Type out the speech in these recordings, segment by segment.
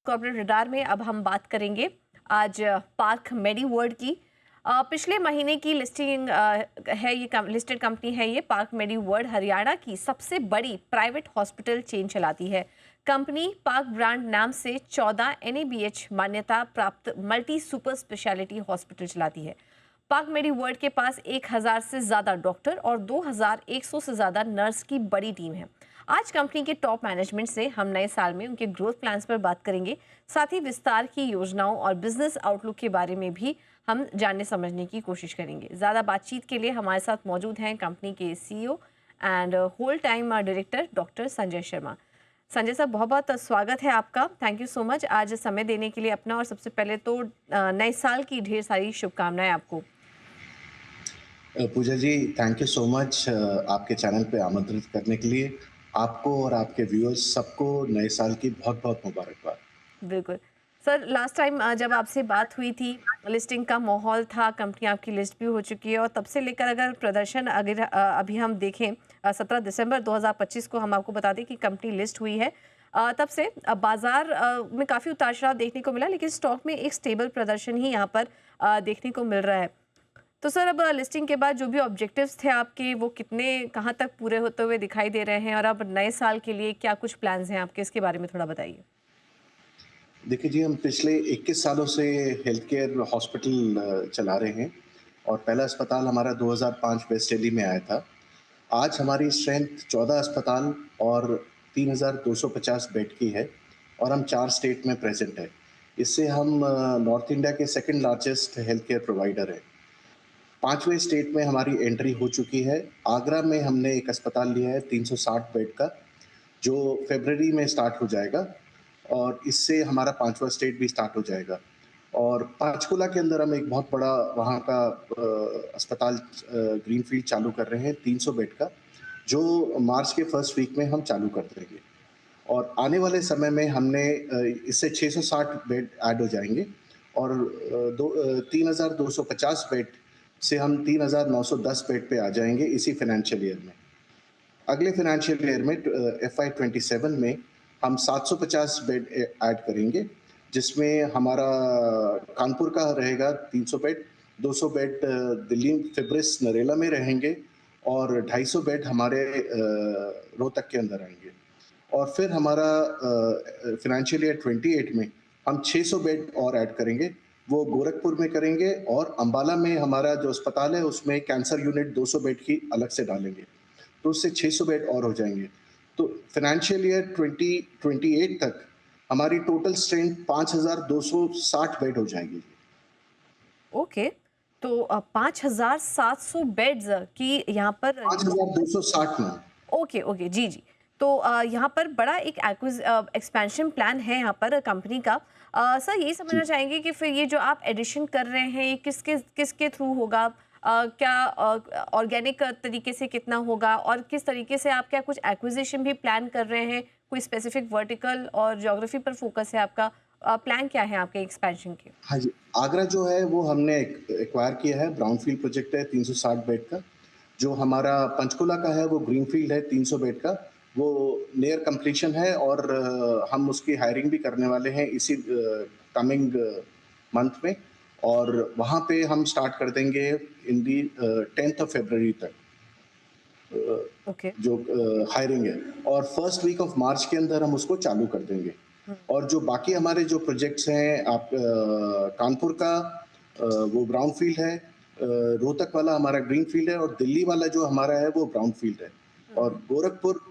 Corporate radar में अब हम बात करेंगे आज पार्क मेडी वर्ल्ड की। पिछले महीने की लिस्टिंग है, ये लिस्टेड कंपनी है। ये पार्क मेडी वर्ल्ड हरियाणा की सबसे बड़ी प्राइवेट हॉस्पिटल चेन चलाती है। कंपनी पार्क ब्रांड नाम से 14 एनएबीएच मान्यता प्राप्त मल्टी सुपर स्पेशलिटी हॉस्पिटल चलाती है। पार्क मेडी वर्ल्ड के पास 1000 से ज़्यादा डॉक्टर और 2100 से ज़्यादा नर्स की बड़ी टीम है। आज कंपनी के टॉप मैनेजमेंट से हम नए साल में उनके ग्रोथ प्लान्स पर बात करेंगे। साथ ही विस्तार की योजनाओं और बिजनेस आउटलुक के बारे में भी हम जानने समझने की कोशिश करेंगे। ज़्यादा बातचीत के लिए हमारे साथ मौजूद हैं कंपनी के CEO and whole time director doctor Sanjay Sharma. Sanjay साहब, बहुत बहुत स्वागत है आपका। थैंक यू सो मच आज समय देने के लिए अपना। और सबसे पहले तो नए साल की ढेर सारी शुभकामनाएं आपको। पूजा जी, थैंक यू सो मच आपके चैनल पे आमंत्रित करने के लिए। आपको और आपके व्यूअर्स सबको नए साल की बहुत-बहुत मुबारकबाद। बिल्कुल। सर, लास्ट टाइम जब आपसे बात हुई थी, लिस्टिंग का माहौल था, कंपनी आपकी लिस्ट भी हो चुकी है और तब से लेकर अगर प्रदर्शन अगर अभी हम देखें 17 दिसंबर 2025 को हम आपको बता दें कि कंपनी लिस्ट हुई है। तब से बाज़ार में काफ़ी उतार-चढ़ाव देखने को मिला, लेकिन स्टॉक में एक स्टेबल प्रदर्शन ही यहाँ पर देखने को मिल रहा है। तो सर, अब लिस्टिंग के बाद जो भी ऑब्जेक्टिव्स थे आपके, वो कितने कहाँ तक पूरे होते हुए दिखाई दे रहे हैं और अब नए साल के लिए क्या कुछ प्लान्स हैं आपके, इसके बारे में थोड़ा बताइए? देखिए जी, हम पिछले 21 सालों से हेल्थ केयर हॉस्पिटल चला रहे हैं और पहला अस्पताल हमारा 2005 वेस्ट दिल्ली में आया था। आज हमारी स्ट्रेंथ 14 अस्पताल और 3250 बेड की है और हम 4 स्टेट में प्रेज़ेंट हैं। इससे हम नॉर्थ इंडिया के second largest health care provider हैं। 5वें स्टेट में हमारी एंट्री हो चुकी है। आगरा में हमने एक अस्पताल लिया है 360 बेड का, जो फ़रवरी में स्टार्ट हो जाएगा और इससे हमारा 5वां स्टेट भी स्टार्ट हो जाएगा। और पंचकुला के अंदर हम एक बहुत बड़ा वहाँ का अस्पताल ग्रीनफ़ील्ड चालू कर रहे हैं 300 बेड का, जो मार्च के फर्स्ट वीक में हम चालू कर देंगे। और आने वाले समय में हमने इससे 660 बेड ऐड हो जाएँगे और 3250 बेड से हम 3910 बेड पे आ जाएँगे इसी फ़ाइनेंशियल ईयर में। अगले फ़ाइनेंशियल ईयर में FY 27 में हम 750 बेड ऐड करेंगे, जिसमें हमारा कानपुर का रहेगा 300 bed, 200 bed Delhi fibrous Narela में रहेंगे और 250 बेड हमारे रोहतक के अंदर आएँगे। और फिर हमारा फ़ाइनेंशियल ईयर 28 में हम 600 बेड और ऐड करेंगे, वो गोरखपुर में करेंगे और अम्बाला में हमारा जो अस्पताल है उसमें कैंसर यूनिट 200 बेड की अलग से डालेंगे, तो उससे 600 बेड और हो जाएँगे। तो फ़ाइनेंशियल ईयर 2028 तक हमारी टोटल स्ट्रेंथ 5260 बेड हो जाएगी। ओके। तो 5700 बेड्स की यहाँ पर जो 5260 में। ओके, ओके, जी, जी। तो यहाँ पर बड़ा एक एक्सपेंशन प्लान है यहाँ पर कंपनी का। सर, यही समझना जी। चाहेंगे कि फिर ये जो आप एडिशन कर रहे हैं, ये किसके किसके थ्रू होगा? क्या ऑर्गेनिक तरीके से कितना होगा और किस तरीके से आप क्या कुछ एक्विजिशन भी प्लान कर रहे हैं? कोई स्पेसिफिक वर्टिकल और ज्योग्राफी पर फोकस है आपका? प्लान क्या है आपके एक्सपेंशन के? हाँ जी, आगरा जो है वो हमने एक्वायर किया है, ब्राउनफ़ील्ड प्रोजेक्ट है 360 बेड का। जो हमारा पंचकुला का है वो ग्रीनफ़ील्ड है 300 बेड का, वो नियर कंप्लीशन है और हम उसकी हायरिंग भी करने वाले हैं इसी कमिंग मंथ में और वहाँ पे हम स्टार्ट कर देंगे इन दी 10th ऑफ फरवरी तक ओके। जो हायरिंग है और फर्स्ट वीक ऑफ मार्च के अंदर हम उसको चालू कर देंगे। हुँ, और जो बाकी हमारे जो प्रोजेक्ट्स हैं आप कानपुर का वो ब्राउनफ़ील्ड है, रोहतक वाला हमारा ग्रीनफ़ील्ड है और दिल्ली वाला जो हमारा है वो ब्राउनफ़ील्ड है हुँ, और गोरखपुर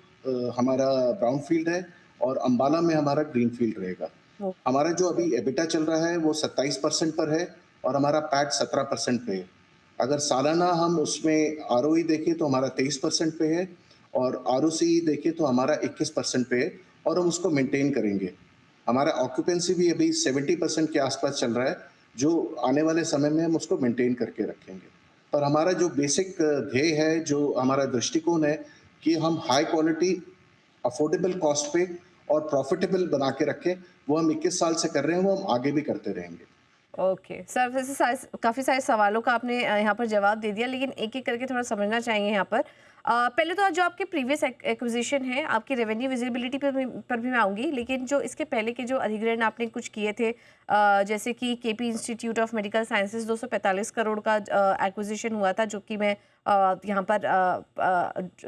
हमारा ब्राउनफ़ील्ड है और अम्बाला में हमारा ग्रीनफ़ील्ड रहेगा। ओके, हमारा जो अभी एबिटा चल रहा है वो 27% पर है और हमारा पैट 17% पे है। अगर सालाना हम उसमें आरओई देखें तो हमारा 23% पे है और आरओसीई देखें तो हमारा 21% पे है और हम उसको मेंटेन करेंगे। हमारा ऑक्यूपेंसी भी अभी 70% के आसपास चल रहा है, जो आने वाले समय में हम उसको मेंटेन करके रखेंगे। पर हमारा जो बेसिक ध्येय है, जो हमारा दृष्टिकोण है कि हम हाई क्वालिटी, अफोर्डेबल कॉस्ट पे और प्रॉफिटेबल बना के रखें, वो हम 21 साल से कर रहे हैं, वो हम आगे भी करते रहेंगे। ओके सर, वैसे काफ़ी सारे सवालों का आपने यहाँ पर जवाब दे दिया, लेकिन एक एक करके थोड़ा समझना चाहेंगे यहाँ पर। पहले तो जो आपके प्रीवियस एक्विजिशन है, आपकी रेवेन्यू विजिबिलिटी पर भी मैं आऊँगी, लेकिन जो इसके पहले के जो अधिग्रहण आपने कुछ किए थे, जैसे कि KP institute of medical sciences 245 crore का एक्विजिशन हुआ था, जो कि मैं यहाँ पर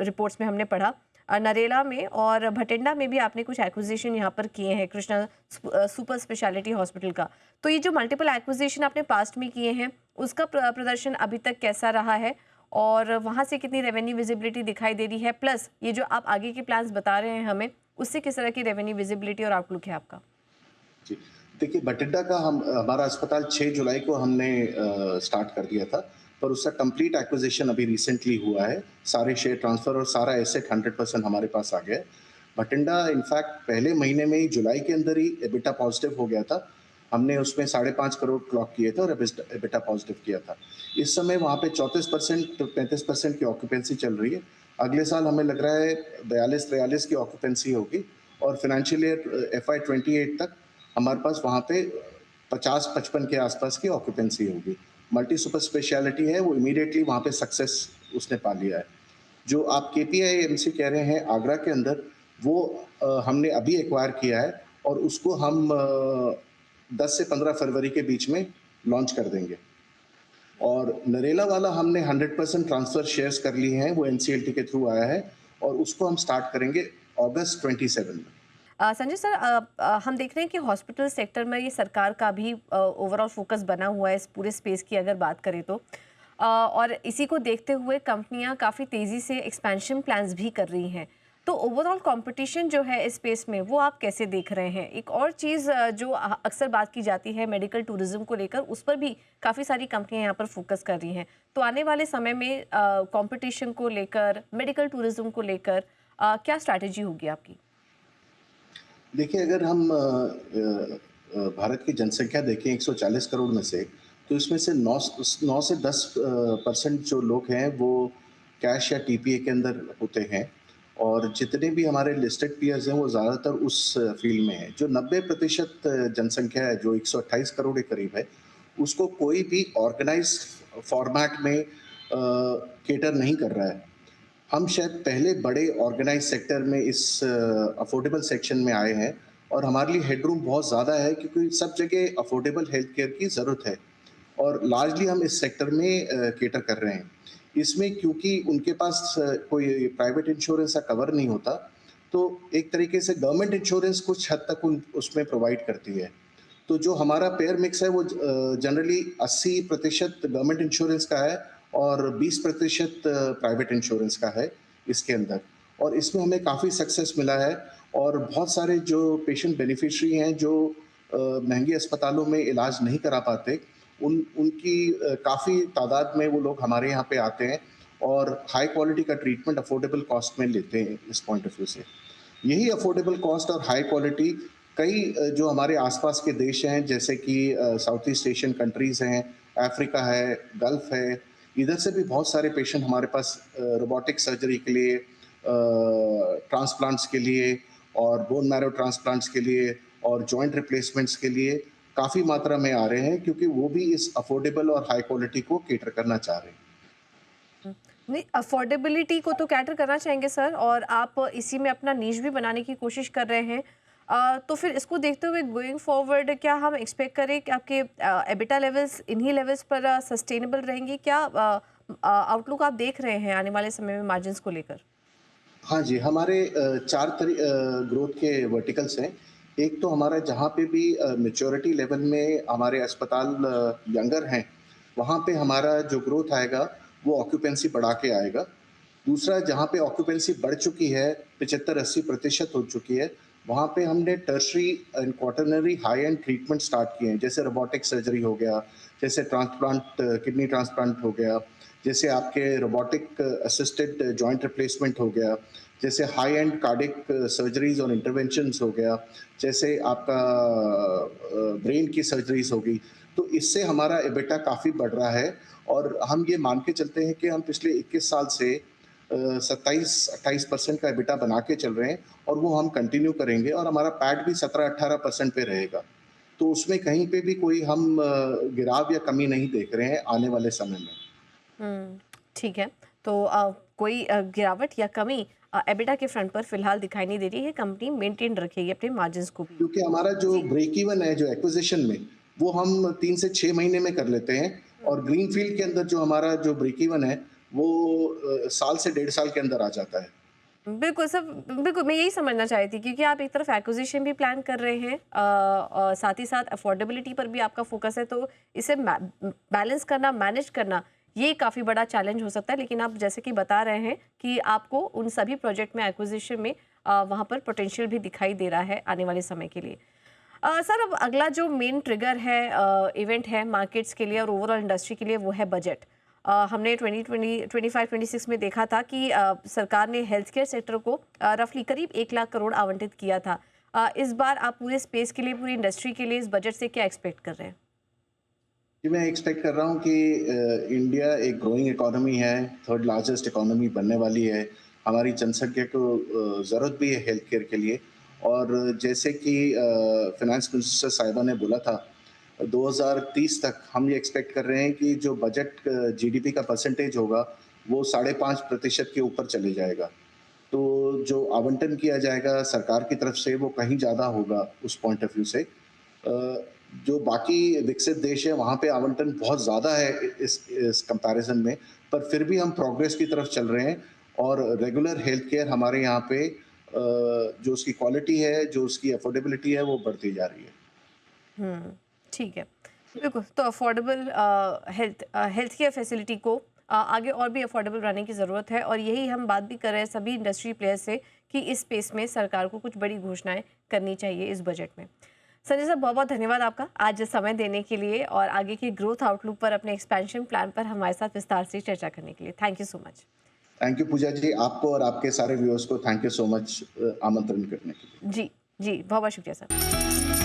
रिपोर्ट्स में हमने पढ़ा। नरेला में और भटिंडा में भी आपने कुछ एक्विजिशन यहाँ पर किए हैं, कृष्णा सुपर स्पेशलिटी हॉस्पिटल का। तो ये जो मल्टीपल एक्विजिशन आपने पास्ट में किए हैं, उसका प्रदर्शन अभी तक कैसा रहा है और वहाँ से कितनी रेवेन्यू विजिबिलिटी दिखाई दे रही है? प्लस ये जो आप आगे के प्लान्स बता रहे हैं हमें, उससे किस तरह की रेवेन्यू विजिबिलिटी और आउटलुक है आपका? जी। देखिए, बठिंडा का हमारा अस्पताल 6 जुलाई को हमने स्टार्ट कर दिया था, पर उसका कंप्लीट एक्विजिशन अभी रिसेंटली हुआ है। सारे शेयर ट्रांसफ़र और सारा एसेट 100% हमारे पास आ गया है। बठिंडा इनफैक्ट पहले महीने में ही, जुलाई के अंदर ही एबिटा पॉज़िटिव हो गया था। हमने उसमें 5.5 करोड़ क्लॉक किए थे और एबिटा पॉज़िटिव किया था। इस समय वहाँ पे 34% 35% की ऑक्यूपेंसी चल रही है। अगले साल हमें लग रहा है 42-43 की ऑक्यूपेंसी होगी और फाइनेंशियल ईयर FY 28 तक हमारे पास वहाँ पे 50-55 के आसपास की ऑक्यूपेंसी होगी। मल्टी सुपर स्पेशलिटी है, वो इमीडिएटली वहाँ पे सक्सेस उसने पा लिया है। जो आप केपीआईएमसी कह रहे हैं आगरा के अंदर, वो हमने अभी एक्वायर किया है और उसको हम 10 से 15 फरवरी के बीच में लॉन्च कर देंगे। और नरेला वाला हमने 100% ट्रांसफ़र शेयर्स कर लिए हैं, वो एनसीएलटी के थ्रू आया है और उसको हम स्टार्ट करेंगे अगस्त 27 में। संजय सर, हम देख रहे हैं कि हॉस्पिटल सेक्टर में ये सरकार का भी ओवरऑल फोकस बना हुआ है इस पूरे स्पेस की अगर बात करें तो, और इसी को देखते हुए कंपनियां काफ़ी तेज़ी से एक्सपेंशन प्लान्स भी कर रही हैं। तो ओवरऑल कंपटीशन जो है इस स्पेस में, वो आप कैसे देख रहे हैं? एक और चीज़ जो अक्सर बात की जाती है मेडिकल टूरिज्म को लेकर, उस पर भी काफ़ी सारी कंपनियां यहाँ पर फोकस कर रही हैं। तो आने वाले समय में कंपटीशन को लेकर, मेडिकल टूरिज्म को लेकर क्या स्ट्रैटेजी होगी आपकी? देखिए, अगर हम भारत की जनसंख्या देखें 140 करोड़ में से, तो इसमें से 9 से 10 परसेंट जो लोग हैं वो कैश या टीपीए के अंदर होते हैं और जितने भी हमारे लिस्टेड पीयर्स हैं वो ज़्यादातर उस फील्ड में हैं। जो 90% जनसंख्या है, जो 128 करोड़ के करीब है, उसको कोई भी ऑर्गेनाइज्ड फॉर्मेट में कैटर नहीं कर रहा है। हम शायद पहले बड़े ऑर्गेनाइज सेक्टर में इस अफोर्डेबल सेक्शन में आए हैं और हमारे लिए हेडरूम बहुत ज़्यादा है क्योंकि सब जगह अफोर्डेबल हेल्थ केयर की ज़रूरत है और लार्जली हम इस सेक्टर में केटर कर रहे हैं। इसमें क्योंकि उनके पास कोई प्राइवेट इंश्योरेंस का कवर नहीं होता, तो एक तरीके से गवर्नमेंट इंश्योरेंस कुछ हद तक उन उसमें प्रोवाइड करती है। तो जो हमारा पेयर मिक्स है वो जनरली 80% गवर्नमेंट इंश्योरेंस का है और 20% प्राइवेट इंश्योरेंस का है इसके अंदर और इसमें हमें काफ़ी सक्सेस मिला है और बहुत सारे जो पेशेंट बेनिफिशियरी हैं जो महंगे अस्पतालों में इलाज नहीं करा पाते, उनकी काफ़ी तादाद में वो लोग हमारे यहाँ पे आते हैं और हाई क्वालिटी का ट्रीटमेंट अफोर्डेबल कॉस्ट में लेते हैं इस पॉइंट ऑफ व्यू से। यही अफोर्डेबल कॉस्ट और हाई क्वालिटी कई जो हमारे आसपास के देश हैं जैसे कि साउथ ईस्ट एशियन कंट्रीज़ हैं, अफ्रीका है, गल्फ़ है, इधर से भी बहुत सारे पेशेंट हमारे पास रोबोटिक सर्जरी के लिए, ट्रांसप्लांट्स के लिए और बोन मैरो ट्रांसप्लांट्स के लिए और जॉइंट रिप्लेसमेंट्स के लिए काफ़ी मात्रा में आ रहे हैं क्योंकि वो भी इस अफोर्डेबल और हाई क्वालिटी को कैटर करना चाह रहे हैं। नहीं, अफोर्डेबिलिटी को तो कैटर करना चाहेंगे सर, और आप इसी में अपना नीश भी बनाने की कोशिश कर रहे हैं। तो फिर इसको देखते हुए गोइंग फॉरवर्ड क्या हम एक्सपेक्ट करें कि आपके एबिटा लेवल्स इन्हीं लेवल्स पर सस्टेनेबल रहेंगी? क्या आउटलुक आप देख रहे हैं आने वाले समय में मार्जिन्स को लेकर? हाँ जी, हमारे 4 ग्रोथ के वर्टिकल्स हैं। एक तो हमारा जहाँ पे भी मैच्योरिटी लेवल में हमारे अस्पताल यंगर हैं, वहाँ पे हमारा जो ग्रोथ आएगा, वो ऑक्यूपेंसी बढ़ा के आएगा। दूसरा, जहाँ पे ऑक्यूपेंसी बढ़ चुकी है, 75-80% हो चुकी है, वहाँ पे हमने tertiary and quaternary high and treatment start किए हैं। जैसे रोबोटिक सर्जरी हो गया, जैसे किडनी ट्रांसप्लांट हो गया, जैसे आपके रोबोटिक असिस्टेड जॉइंट रिप्लेसमेंट हो गया, जैसे हाई एंड कार्डिक सर्जरीज और इंटरवेंशंस हो गया, जैसे आपका ब्रेन की सर्जरीज होगी। तो इससे हमारा एबिटा काफ़ी बढ़ रहा है और हम ये मान के चलते हैं कि हम पिछले 21 साल से 27-28% का एबिटा बना के चल रहे हैं और वो हम कंटिन्यू करेंगे और हमारा पैट भी 17-18% पे रहेगा। तो उसमें कहीं पे भी कोई हम गिराव या कमी नहीं देख रहे हैं आने वाले समय में। ठीक है। तो कोई गिरावट या कमी एबिटा के फ्रंट पर फिलहाल दिखाई नहीं दे रही है, कंपनी मेंटेन रखेगी अपने मार्जिन्स को भी। क्योंकि हमारा जो जी। ब्रेक इवन है, जो एक्विजिशन में, वो हम 3 से 6 महीने में कर लेते हैं और ग्रीनफ़ील्ड के अंदर जो हमारा जो ब्रेक इवन है, वो साल से 1.5 साल के अंदर आ जाता है। बिल्कुल सब बिल्कुल, मैं यही समझना चाह रही थी क्योंकि आप एक तरफ एक्विजिशन भी प्लान कर रहे हैं और साथ ही साथ अफोर्डेबिलिटी पर भी आपका फोकस है, तो इसे बैलेंस करना, मैनेज करना, ये काफ़ी बड़ा चैलेंज हो सकता है। लेकिन आप जैसे कि बता रहे हैं कि आपको उन सभी प्रोजेक्ट में, एक्विजिशन में वहाँ पर पोटेंशियल भी दिखाई दे रहा है आने वाले समय के लिए। सर, अब अगला जो मेन ट्रिगर है, इवेंट है मार्केट्स के लिए और ओवरऑल इंडस्ट्री के लिए, वो है बजट। हमने 2020 25-26 में देखा था कि सरकार ने हेल्थ केयर सेक्टर को रफली करीब 1 लाख करोड़ आवंटित किया था। इस बार आप पूरे स्पेस के लिए, पूरी इंडस्ट्री के लिए इस बजट से क्या एक्सपेक्ट कर रहे हैं? जी, मैं एक्सपेक्ट कर रहा हूँ कि इंडिया एक ग्रोइंग इकोनॉमी है, थर्ड लार्जेस्ट इकोनॉमी बनने वाली है। हमारी जनसंख्या को ज़रूरत भी है हेल्थ केयर के लिए और जैसे कि फाइनेंस मिनिस्टर साहिबा ने बोला था, 2030 तक हम ये एक्सपेक्ट कर रहे हैं कि जो बजट जीडीपी का परसेंटेज होगा, वो 5.5% के ऊपर चले जाएगा। तो जो आवंटन किया जाएगा सरकार की तरफ से, वो कहीं ज़्यादा होगा उस पॉइंट ऑफ व्यू से। जो बाकी विकसित देश है वहाँ पे आवंटन बहुत ज़्यादा है इस कंपैरिजन में, पर फिर भी हम प्रोग्रेस की तरफ चल रहे हैं और रेगुलर हेल्थ केयर हमारे यहाँ पे जो उसकी क्वालिटी है, जो उसकी अफोर्डेबिलिटी है, वो बढ़ती जा रही है। ठीक है। बिल्कुल, तो अफोर्डेबल हेल्थ केयर फैसिलिटी को आगे और भी अफोर्डेबल बनाने की ज़रूरत है और यही हम बात भी कर रहे हैं सभी इंडस्ट्री प्लेयर्स से कि इस स्पेस में सरकार को कुछ बड़ी घोषणाएं करनी चाहिए इस बजट में। संजय साहब, बहुत बहुत धन्यवाद आपका आज समय देने के लिए और आगे की ग्रोथ आउटलुक पर, अपने एक्सपेंशन प्लान पर हमारे साथ विस्तार से चर्चा करने के लिए। Thank you so much. Thank you Pooja ji, आपको और आपके सारे व्यूअर्स को थैंक यू सो मच आमंत्रण करने के लिए। जी, जी, बहुत बहुत शुक्रिया सर।